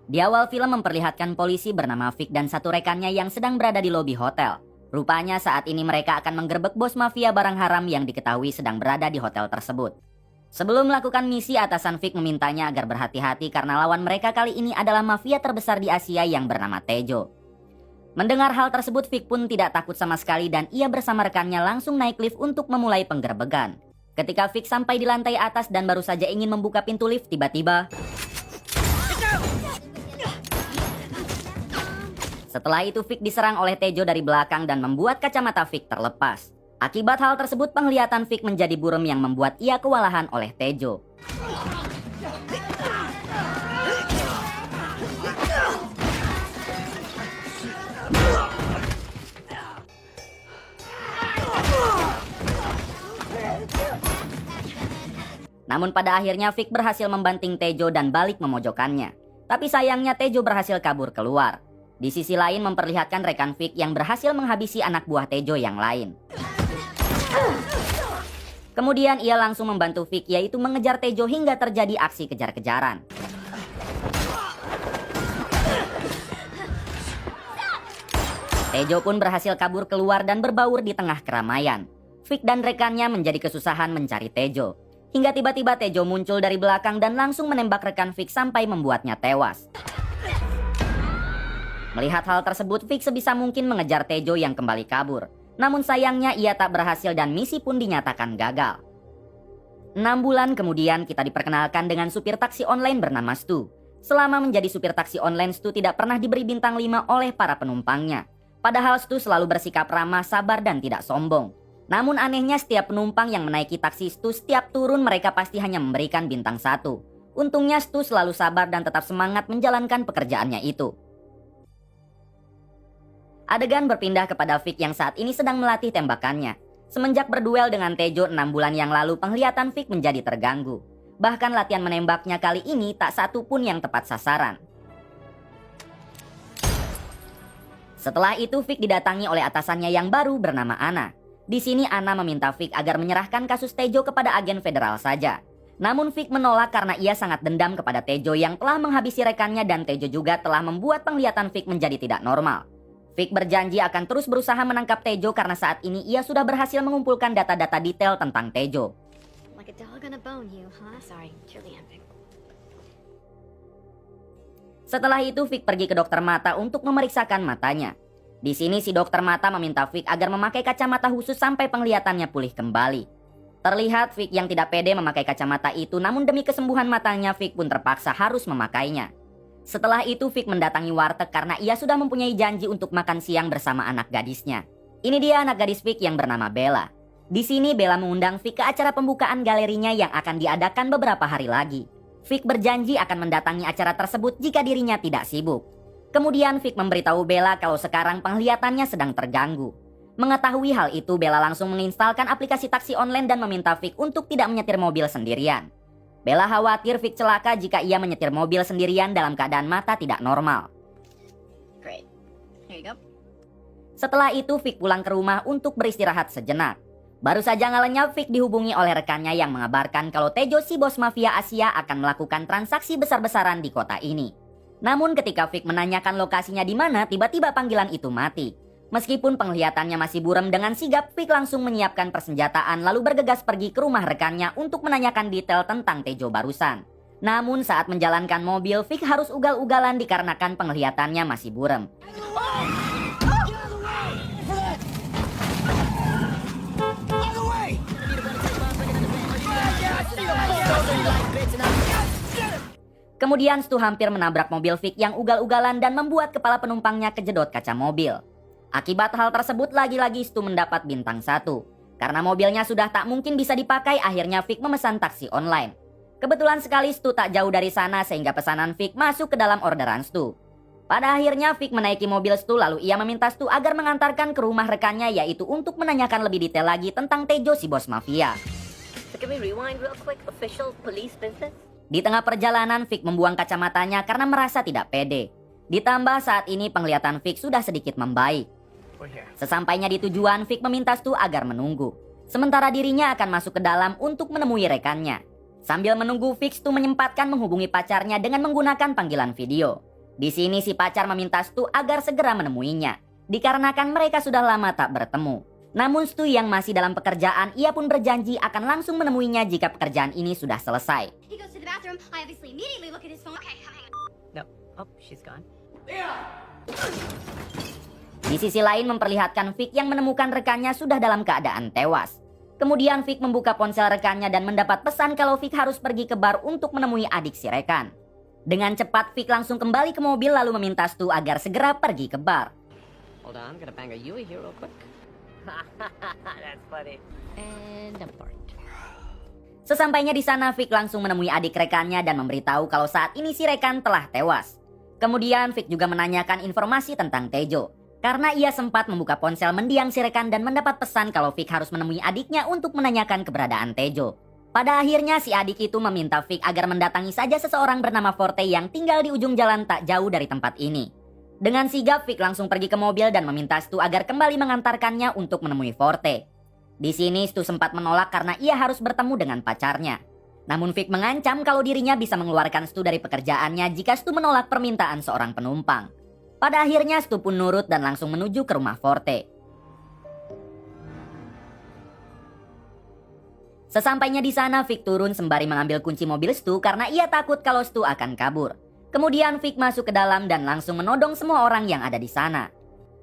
Di awal film memperlihatkan polisi bernama Vic dan satu rekannya yang sedang berada di lobi hotel. Rupanya saat ini mereka akan menggerebek bos mafia barang haram yang diketahui sedang berada di hotel tersebut. Sebelum melakukan misi, atasan Vic memintanya agar berhati-hati karena lawan mereka kali ini adalah mafia terbesar di Asia yang bernama Tejo. Mendengar hal tersebut, Vic pun tidak takut sama sekali dan ia bersama rekannya langsung naik lift untuk memulai penggerebekan. Ketika Vic sampai di lantai atas dan baru saja ingin membuka pintu lift, tiba-tiba setelah itu Vic diserang oleh Tejo dari belakang dan membuat kacamata Vic terlepas. Akibat hal tersebut, penglihatan Vic menjadi buram yang membuat ia kewalahan oleh Tejo. Namun pada akhirnya Vic berhasil membanting Tejo dan balik memojokkannya. Tapi sayangnya Tejo berhasil kabur keluar. Di sisi lain memperlihatkan rekan Vic yang berhasil menghabisi anak buah Tejo yang lain. Kemudian ia langsung membantu Vic, yaitu mengejar Tejo hingga terjadi aksi kejar-kejaran. Tejo pun berhasil kabur keluar dan berbaur di tengah keramaian. Vic dan rekannya menjadi kesusahan mencari Tejo. Hingga tiba-tiba Tejo muncul dari belakang dan langsung menembak rekan Vic sampai membuatnya tewas. Melihat hal tersebut, Vic sebisa mungkin mengejar Tejo yang kembali kabur. Namun sayangnya ia tak berhasil dan misi pun dinyatakan gagal. 6 bulan kemudian kita diperkenalkan dengan supir taksi online bernama Stu. Selama menjadi supir taksi online, Stu tidak pernah diberi bintang 5 oleh para penumpangnya. Padahal Stu selalu bersikap ramah, sabar dan tidak sombong. Namun anehnya setiap penumpang yang menaiki taksi Stu, setiap turun mereka pasti hanya memberikan bintang 1. Untungnya Stu selalu sabar dan tetap semangat menjalankan pekerjaannya itu. Adegan berpindah kepada Vic yang saat ini sedang melatih tembakannya. Semenjak berduel dengan Tejo 6 bulan yang lalu, penglihatan Vic menjadi terganggu. Bahkan latihan menembaknya kali ini tak satu pun yang tepat sasaran. Setelah itu Vic didatangi oleh atasannya yang baru bernama Anna. Di sini Anna meminta Vic agar menyerahkan kasus Tejo kepada agen federal saja. Namun Vic menolak karena ia sangat dendam kepada Tejo yang telah menghabisi rekannya dan Tejo juga telah membuat penglihatan Vic menjadi tidak normal. Vic berjanji akan terus berusaha menangkap Tejo karena saat ini ia sudah berhasil mengumpulkan data-data detail tentang Tejo. Setelah itu Vic pergi ke dokter mata untuk memeriksakan matanya. Di sini si dokter mata meminta Vic agar memakai kacamata khusus sampai penglihatannya pulih kembali. Terlihat Vic yang tidak pede memakai kacamata itu, namun demi kesembuhan matanya Vic pun terpaksa harus memakainya. Setelah itu Vic mendatangi warteg karena ia sudah mempunyai janji untuk makan siang bersama anak gadisnya. Ini dia anak gadis Vic yang bernama Bella. Di sini Bella mengundang Vic ke acara pembukaan galerinya yang akan diadakan beberapa hari lagi. Vic berjanji akan mendatangi acara tersebut jika dirinya tidak sibuk. Kemudian Vic memberitahu Bella kalau sekarang penglihatannya sedang terganggu. Mengetahui hal itu, Bella langsung menginstalkan aplikasi taksi online dan meminta Vic untuk tidak menyetir mobil sendirian. Bella khawatir Vic celaka jika ia menyetir mobil sendirian dalam keadaan mata tidak normal. Great. Here you go. Setelah itu Vic pulang ke rumah untuk beristirahat sejenak. Baru saja ngalenyap Vic dihubungi oleh rekannya yang mengabarkan kalau Tejo si bos mafia Asia akan melakukan transaksi besar-besaran di kota ini. Namun ketika Vic menanyakan lokasinya di mana, tiba-tiba panggilan itu mati. Meskipun penglihatannya masih buram, dengan sigap Vic langsung menyiapkan persenjataan lalu bergegas pergi ke rumah rekannya untuk menanyakan detail tentang Tejo barusan. Namun saat menjalankan mobil, Vic harus ugal-ugalan dikarenakan penglihatannya masih buram. Kemudian Stu hampir menabrak mobil Vic yang ugal-ugalan dan membuat kepala penumpangnya kejedot kaca mobil. Akibat hal tersebut lagi-lagi Stu mendapat bintang 1. Karena mobilnya sudah tak mungkin bisa dipakai, akhirnya Vic memesan taksi online. Kebetulan sekali Stu tak jauh dari sana sehingga pesanan Vic masuk ke dalam orderan Stu. Pada akhirnya Vic menaiki mobil Stu lalu ia meminta Stu agar mengantarkan ke rumah rekannya, yaitu untuk menanyakan lebih detail lagi tentang Tejo si bos mafia. So can we rewind real quick? Official police business? Di tengah perjalanan Vic membuang kacamatanya karena merasa tidak pede. Ditambah saat ini penglihatan Vic sudah sedikit membaik. Sesampainya di tujuan, Vic meminta Stu agar menunggu. Sementara dirinya akan masuk ke dalam untuk menemui rekannya. Sambil menunggu, Vic Stu menyempatkan menghubungi pacarnya dengan menggunakan panggilan video. Di sini si pacar meminta Stu agar segera menemuinya, dikarenakan mereka sudah lama tak bertemu. Namun Stu yang masih dalam pekerjaan, ia pun berjanji akan langsung menemuinya jika pekerjaan ini sudah selesai. He goes to the bathroom. I obviously immediately look at his phone. Okay, I'm hanging up. No. Oh, she's gone. Di sisi lain memperlihatkan Vic yang menemukan rekannya sudah dalam keadaan tewas. Kemudian Vic membuka ponsel rekannya dan mendapat pesan kalau Vic harus pergi ke bar untuk menemui adik si rekan. Dengan cepat Vic langsung kembali ke mobil lalu meminta Stu agar segera pergi ke bar. Hold on, I'm gonna bang a Yui here real quick. That's funny. And abort. Sesampainya di sana Vic langsung menemui adik rekannya dan memberitahu kalau saat ini si rekan telah tewas. Kemudian Vic juga menanyakan informasi tentang Tejo. Karena ia sempat membuka ponsel mendiang si rekan dan mendapat pesan kalau Vic harus menemui adiknya untuk menanyakan keberadaan Tejo. Pada akhirnya si adik itu meminta Vic agar mendatangi saja seseorang bernama Forte yang tinggal di ujung jalan tak jauh dari tempat ini. Dengan sigap Vic langsung pergi ke mobil dan meminta Stu agar kembali mengantarkannya untuk menemui Forte. Di sini Stu sempat menolak karena ia harus bertemu dengan pacarnya. Namun Vic mengancam kalau dirinya bisa mengeluarkan Stu dari pekerjaannya jika Stu menolak permintaan seorang penumpang. Pada akhirnya Stu pun nurut dan langsung menuju ke rumah Forte. Sesampainya di sana Vic turun sembari mengambil kunci mobil Stu karena ia takut kalau Stu akan kabur. Kemudian Vic masuk ke dalam dan langsung menodong semua orang yang ada di sana.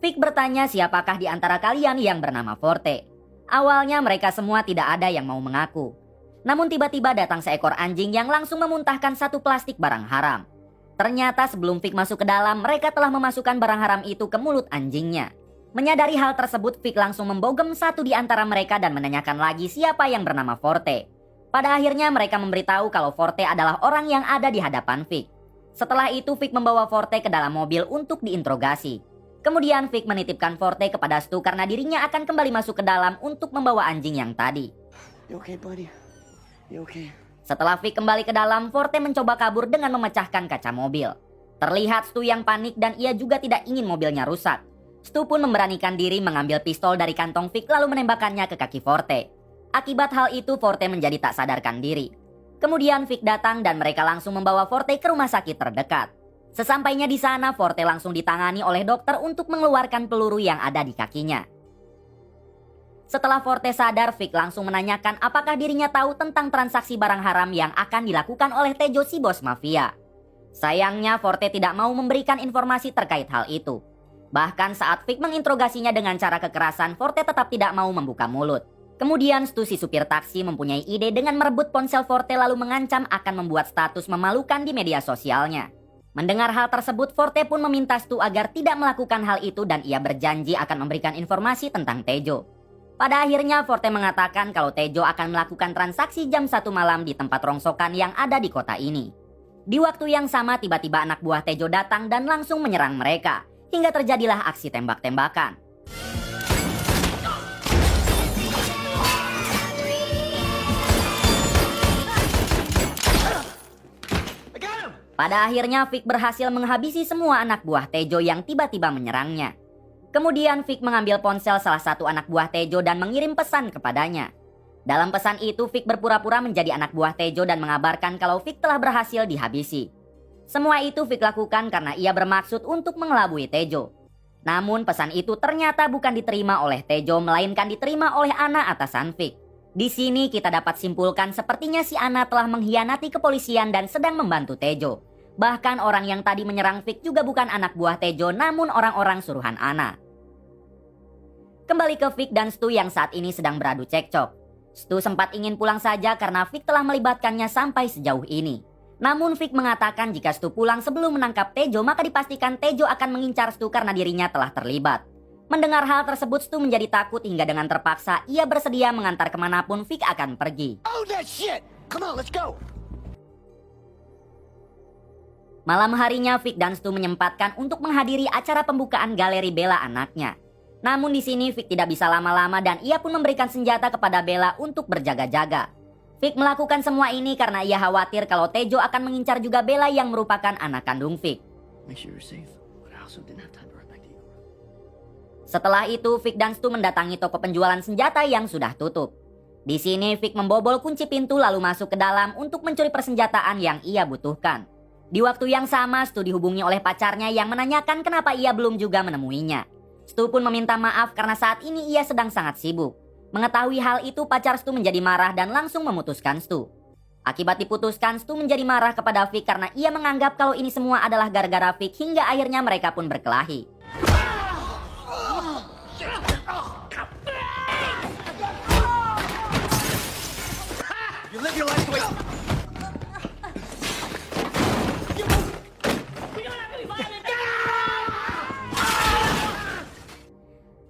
Vic bertanya siapakah di antara kalian yang bernama Forte. Awalnya mereka semua tidak ada yang mau mengaku. Namun tiba-tiba datang seekor anjing yang langsung memuntahkan satu plastik barang haram. Ternyata sebelum Vic masuk ke dalam, mereka telah memasukkan barang haram itu ke mulut anjingnya. Menyadari hal tersebut, Vic langsung membogem satu di antara mereka dan menanyakan lagi siapa yang bernama Forte. Pada akhirnya mereka memberitahu kalau Forte adalah orang yang ada di hadapan Vic. Setelah itu Vic membawa Forte ke dalam mobil untuk diinterogasi. Kemudian Vic menitipkan Forte kepada Stu karena dirinya akan kembali masuk ke dalam untuk membawa anjing yang tadi. You okay, buddy? You okay? Setelah Vic kembali ke dalam, Forte mencoba kabur dengan memecahkan kaca mobil. Terlihat Stu yang panik dan ia juga tidak ingin mobilnya rusak. Stu pun memberanikan diri mengambil pistol dari kantong Vic lalu menembakkannya ke kaki Forte. Akibat hal itu Forte menjadi tak sadarkan diri. Kemudian Vic datang dan mereka langsung membawa Forte ke rumah sakit terdekat. Sesampainya di sana, Forte langsung ditangani oleh dokter untuk mengeluarkan peluru yang ada di kakinya. Setelah Forte sadar, Vic langsung menanyakan apakah dirinya tahu tentang transaksi barang haram yang akan dilakukan oleh Tejo si bos mafia. Sayangnya Forte tidak mau memberikan informasi terkait hal itu. Bahkan saat Vic menginterogasinya dengan cara kekerasan, Forte tetap tidak mau membuka mulut. Kemudian Stu si supir taksi mempunyai ide dengan merebut ponsel Forte lalu mengancam akan membuat status memalukan di media sosialnya. Mendengar hal tersebut, Forte pun meminta Stu agar tidak melakukan hal itu dan ia berjanji akan memberikan informasi tentang Tejo. Pada akhirnya Forte mengatakan kalau Tejo akan melakukan transaksi jam 1 malam di tempat rongsokan yang ada di kota ini. Di waktu yang sama tiba-tiba anak buah Tejo datang dan langsung menyerang mereka, hingga terjadilah aksi tembak-tembakan. Pada akhirnya Vic berhasil menghabisi semua anak buah Tejo yang tiba-tiba menyerangnya. Kemudian Vic mengambil ponsel salah satu anak buah Tejo dan mengirim pesan kepadanya. Dalam pesan itu Vic berpura-pura menjadi anak buah Tejo dan mengabarkan kalau Vic telah berhasil dihabisi. Semua itu Vic lakukan karena ia bermaksud untuk mengelabui Tejo. Namun pesan itu ternyata bukan diterima oleh Tejo melainkan diterima oleh Ana atasan Vic. Di sini kita dapat simpulkan sepertinya si Ana telah mengkhianati kepolisian dan sedang membantu Tejo. Bahkan orang yang tadi menyerang Vic juga bukan anak buah Tejo namun orang-orang suruhan Ana. Kembali ke Vic dan Stu yang saat ini sedang beradu cekcok. Stu sempat ingin pulang saja karena Vic telah melibatkannya sampai sejauh ini. Namun Vic mengatakan jika Stu pulang sebelum menangkap Tejo maka dipastikan Tejo akan mengincar Stu karena dirinya telah terlibat. Mendengar hal tersebut Stu menjadi takut hingga dengan terpaksa ia bersedia mengantar kemanapun Vic akan pergi. Oh, that shit! Come on, let's go! Malam harinya Vic dan Stu menyempatkan untuk menghadiri acara pembukaan galeri Bella anaknya. Namun di sini Vic tidak bisa lama-lama dan ia pun memberikan senjata kepada Bella untuk berjaga-jaga. Vic melakukan semua ini karena ia khawatir kalau Tejo akan mengincar juga Bella yang merupakan anak kandung Vic. Make sure you're safe, but I also didn't have time to run back to you. Setelah itu, Vic dan Stu mendatangi toko penjualan senjata yang sudah tutup. Di sini, Vic membobol kunci pintu lalu masuk ke dalam untuk mencuri persenjataan yang ia butuhkan. Di waktu yang sama, Stu dihubungi oleh pacarnya yang menanyakan kenapa ia belum juga menemuinya. Stu pun meminta maaf karena saat ini ia sedang sangat sibuk. Mengetahui hal itu, pacar Stu menjadi marah dan langsung memutuskan Stu. Akibat diputuskan, Stu menjadi marah kepada Vic karena ia menganggap kalau ini semua adalah gara-gara Vic hingga akhirnya mereka pun berkelahi. You live your life the way...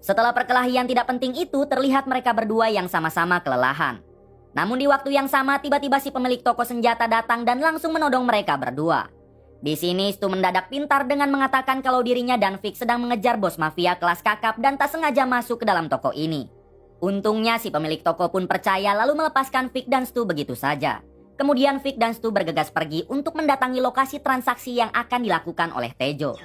Setelah perkelahian tidak penting itu, terlihat mereka berdua yang sama-sama kelelahan. Namun di waktu yang sama, tiba-tiba si pemilik toko senjata datang dan langsung menodong mereka berdua. Di sini Stu mendadak pintar dengan mengatakan kalau dirinya dan Vic sedang mengejar bos mafia kelas kakap dan tak sengaja masuk ke dalam toko ini. Untungnya si pemilik toko pun percaya lalu melepaskan Vic dan Stu begitu saja. Kemudian Vic dan Stu bergegas pergi untuk mendatangi lokasi transaksi yang akan dilakukan oleh Tejo.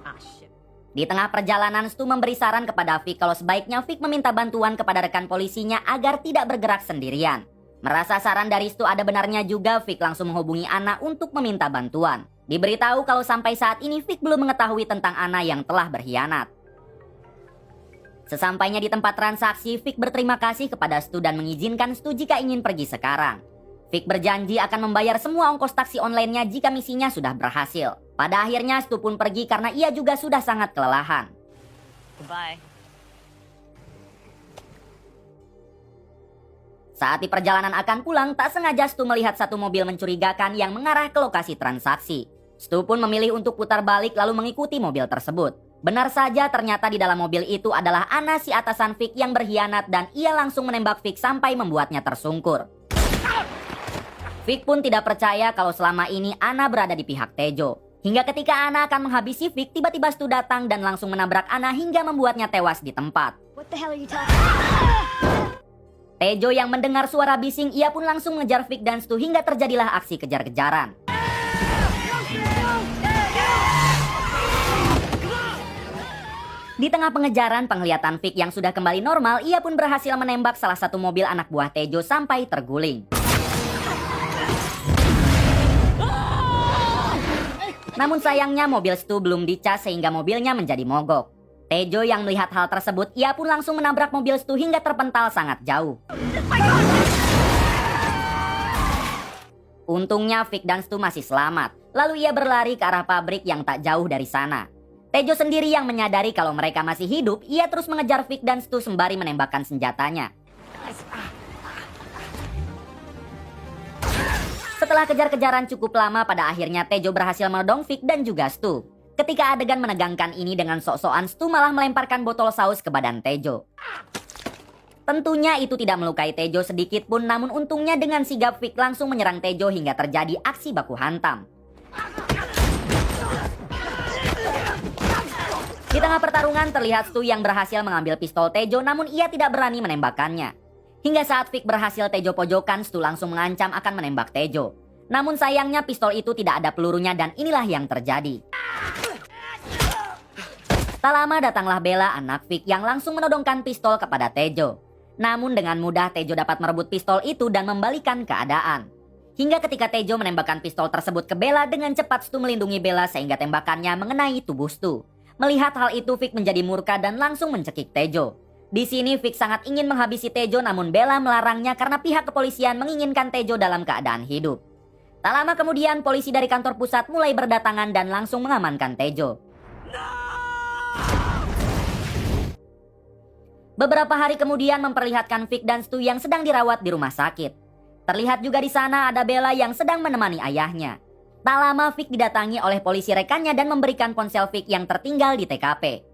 Ah, shit. Di tengah perjalanan, Stu memberi saran kepada Vic kalau sebaiknya Vic meminta bantuan kepada rekan polisinya agar tidak bergerak sendirian. Merasa saran dari Stu ada benarnya juga, Vic langsung menghubungi Anna untuk meminta bantuan. Diberitahu kalau sampai saat ini Vic belum mengetahui tentang Anna yang telah berkhianat. Sesampainya di tempat transaksi, Vic berterima kasih kepada Stu dan mengizinkan Stu jika ingin pergi sekarang. Vic berjanji akan membayar semua ongkos taksi online-nya jika misinya sudah berhasil. Pada akhirnya Stu pun pergi karena ia juga sudah sangat kelelahan. Goodbye. Saat di perjalanan akan pulang, tak sengaja Stu melihat satu mobil mencurigakan yang mengarah ke lokasi transaksi. Stu pun memilih untuk putar balik lalu mengikuti mobil tersebut. Benar saja, ternyata di dalam mobil itu adalah Anna, si atasan Vic yang berkhianat, dan ia langsung menembak Vic sampai membuatnya tersungkur. Vic pun tidak percaya kalau selama ini Anna berada di pihak Tejo. Hingga ketika Anna akan menghabisi Vic, tiba-tiba Stu datang dan langsung menabrak Anna hingga membuatnya tewas di tempat. What the hell are you talking? Tejo yang mendengar suara bising, ia pun langsung mengejar Vic dan Stu hingga terjadilah aksi kejar-kejaran. Di tengah pengejaran, penglihatan Vic yang sudah kembali normal, ia pun berhasil menembak salah satu mobil anak buah Tejo sampai terguling. Namun sayangnya mobil Stu belum dicas sehingga mobilnya menjadi mogok. Tejo yang melihat hal tersebut, ia pun langsung menabrak mobil Stu hingga terpental sangat jauh. Untungnya Vic dan Stu masih selamat. Lalu ia berlari ke arah pabrik yang tak jauh dari sana. Tejo sendiri yang menyadari kalau mereka masih hidup, ia terus mengejar Vic dan Stu sembari menembakkan senjatanya. Setelah kejar-kejaran cukup lama, pada akhirnya Tejo berhasil menodong Vic dan juga Stu. Ketika adegan menegangkan ini, dengan sok-sokan Stu malah melemparkan botol saus ke badan Tejo. Tentunya itu tidak melukai Tejo sedikit pun, namun untungnya dengan sigap Vic langsung menyerang Tejo hingga terjadi aksi baku hantam. Di tengah pertarungan terlihat Stu yang berhasil mengambil pistol Tejo, namun ia tidak berani menembakkannya. Hingga saat Vic berhasil Tejo pojokan, Stu langsung mengancam akan menembak Tejo. Namun sayangnya pistol itu tidak ada pelurunya dan inilah yang terjadi. Tak lama datanglah Bella, anak Vic, yang langsung menodongkan pistol kepada Tejo. Namun dengan mudah Tejo dapat merebut pistol itu dan membalikan keadaan. Hingga ketika Tejo menembakkan pistol tersebut ke Bella, dengan cepat Stu melindungi Bella sehingga tembakannya mengenai tubuh Stu. Melihat hal itu, Vic menjadi murka dan langsung mencekik Tejo. Di sini Vic sangat ingin menghabisi Tejo, namun Bella melarangnya karena pihak kepolisian menginginkan Tejo dalam keadaan hidup. Tak lama kemudian polisi dari kantor pusat mulai berdatangan dan langsung mengamankan Tejo. Beberapa hari kemudian memperlihatkan Vic dan Stu yang sedang dirawat di rumah sakit. Terlihat juga di sana ada Bella yang sedang menemani ayahnya. Tak lama Vic didatangi oleh polisi rekannya dan memberikan ponsel Vic yang tertinggal di TKP.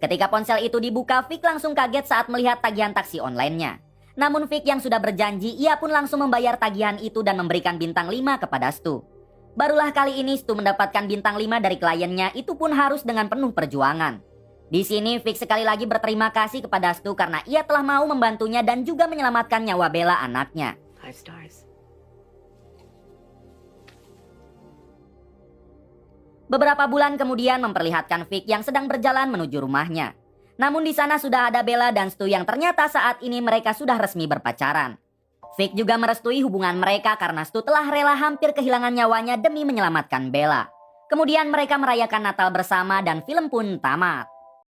Ketika ponsel itu dibuka, Vic langsung kaget saat melihat tagihan taksi online-nya. Namun Vic yang sudah berjanji, ia pun langsung membayar tagihan itu dan memberikan bintang 5 kepada Stu. Barulah kali ini Stu mendapatkan bintang 5 dari kliennya, itu pun harus dengan penuh perjuangan. Di sini Vic sekali lagi berterima kasih kepada Stu karena ia telah mau membantunya dan juga menyelamatkan nyawa Bella, anaknya. 5 stars. Beberapa bulan kemudian memperlihatkan Vic yang sedang berjalan menuju rumahnya. Namun di sana sudah ada Bella dan Stu yang ternyata saat ini mereka sudah resmi berpacaran. Vic juga merestui hubungan mereka karena Stu telah rela hampir kehilangan nyawanya demi menyelamatkan Bella. Kemudian mereka merayakan Natal bersama dan film pun tamat.